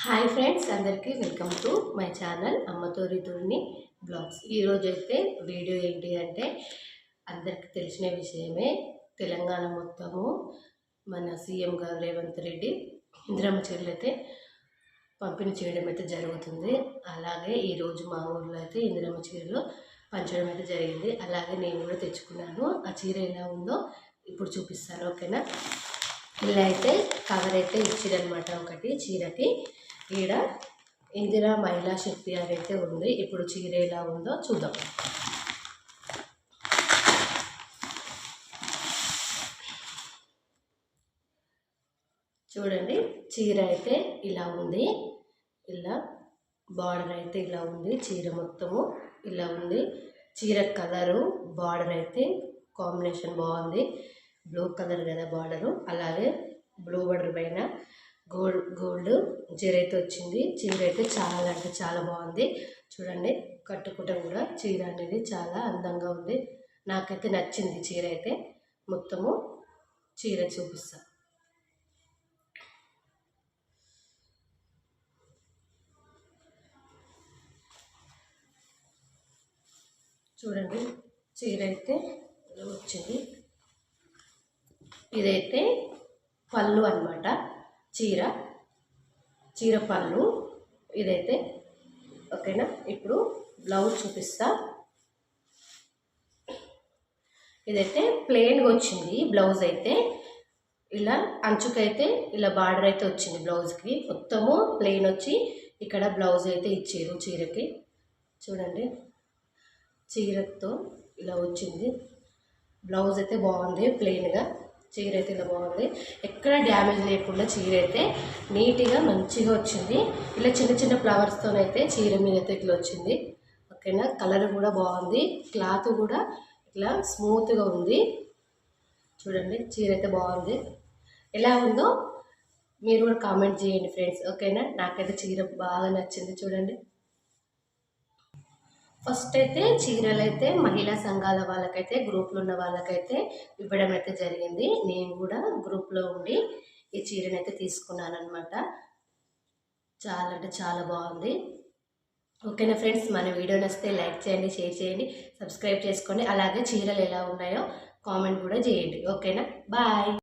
Hi friends, అందరికీ welcome to my channel అమ్మతోరి Tuni blogs. ఈరోజు అయితే వీడియో ఏంటి అంటే అందరికీ తెలిసిన విషయమే. తెలంగాణ మొత్తము మన సీఎం గారు రేవంత్ రెడ్డి ఇందిరమ్మ చీరలు అయితే పంపిణీ చేయడం అయితే జరుగుతుంది. అలాగే ఈరోజు మా ఊర్లో అయితే ఇందిరమ్మ చీరలు పంచడం అయితే జరిగింది. అలాగే నేను కూడా తెచ్చుకున్నాను. ఆ చీర ఎలా ఉందో ఇప్పుడు చూపిస్తాను, ఓకేనా. ఇలా అయితే కవర్ అయితే ఇచ్చిరనమాట ఒకటి చీరకి. ఈడ ఇందిరా మహిళా శక్తి అని అయితే ఉంది. ఇప్పుడు చీర ఎలా ఉందో చూద్దాం. చూడండి, చీర అయితే ఇలా ఉంది. ఇలా బార్డర్ అయితే ఇలా ఉంది. చీర మొత్తము ఇలా ఉంది. చీర కలరు బార్డర్ అయితే కాంబినేషన్ బాగుంది. బ్లూ కలర్ కదా బార్డరు. అలాగే బ్లూ బార్డర్ పైన గోల్డ్ చీర అయితే వచ్చింది. చీర అయితే చాలా అంటే చాలా బాగుంది. చూడండి, కట్టుకుంటే కూడా చీర అనేది చాలా అందంగా ఉంది. నాకైతే నచ్చింది చీర అయితే. మొత్తము చీర చూపిస్తా. చూడండి, చీర అయితే వచ్చింది. ఇదైతే పళ్ళు అన్నమాట. చీర పళ్ళు ఇదైతే, ఓకేనా. ఇప్పుడు బ్లౌజ్ చూపిస్తా. ఇదైతే ప్లెయిన్గా వచ్చింది బ్లౌజ్ అయితే. ఇలా అంచుకైతే ఇలా బార్డర్ అయితే వచ్చింది బ్లౌజ్కి. మొత్తము ప్లెయిన్ వచ్చి ఇక్కడ బ్లౌజ్ అయితే ఇచ్చారు చీరకి. చూడండి, చీరతో ఇలా వచ్చింది. బ్లౌజ్ అయితే బాగుంది ప్లెయిన్గా. చీర అయితే ఇలా బాగుంది. ఎక్కడ డ్యామేజ్ లేకుండా చీర అయితే నీట్గా మంచిగా వచ్చింది. ఇలా చిన్న చిన్న ఫ్లవర్స్తోనైతే చీర మీద అయితే ఇట్లా వచ్చింది, ఓకేనా. కలర్ కూడా బాగుంది. క్లాత్ కూడా ఇట్లా స్మూత్గా ఉంది. చూడండి, చీర అయితే బాగుంది. ఎలా ఉందో మీరు కూడా కామెంట్ చేయండి ఫ్రెండ్స్, ఓకేనా. నాకైతే చీర బాగా నచ్చింది. చూడండి, ఫస్ట్ అయితే చీరలు అయితే మహిళా సంఘాల వాళ్ళకైతే, గ్రూప్లో ఉన్న వాళ్ళకైతే ఇవ్వడం అయితే జరిగింది. నేను కూడా గ్రూప్లో ఉండి ఈ చీరను అయితే తీసుకున్నాను అనమాట. చాలా అంటే చాలా బాగుంది, ఓకేనా ఫ్రెండ్స్. మన వీడియో నచ్చితే లైక్ చేయండి, షేర్ చేయండి, సబ్స్క్రైబ్ చేసుకోండి. అలాగే చీరలు ఎలా ఉన్నాయో కామెంట్ కూడా చేయండి, ఓకేనా. బాయ్.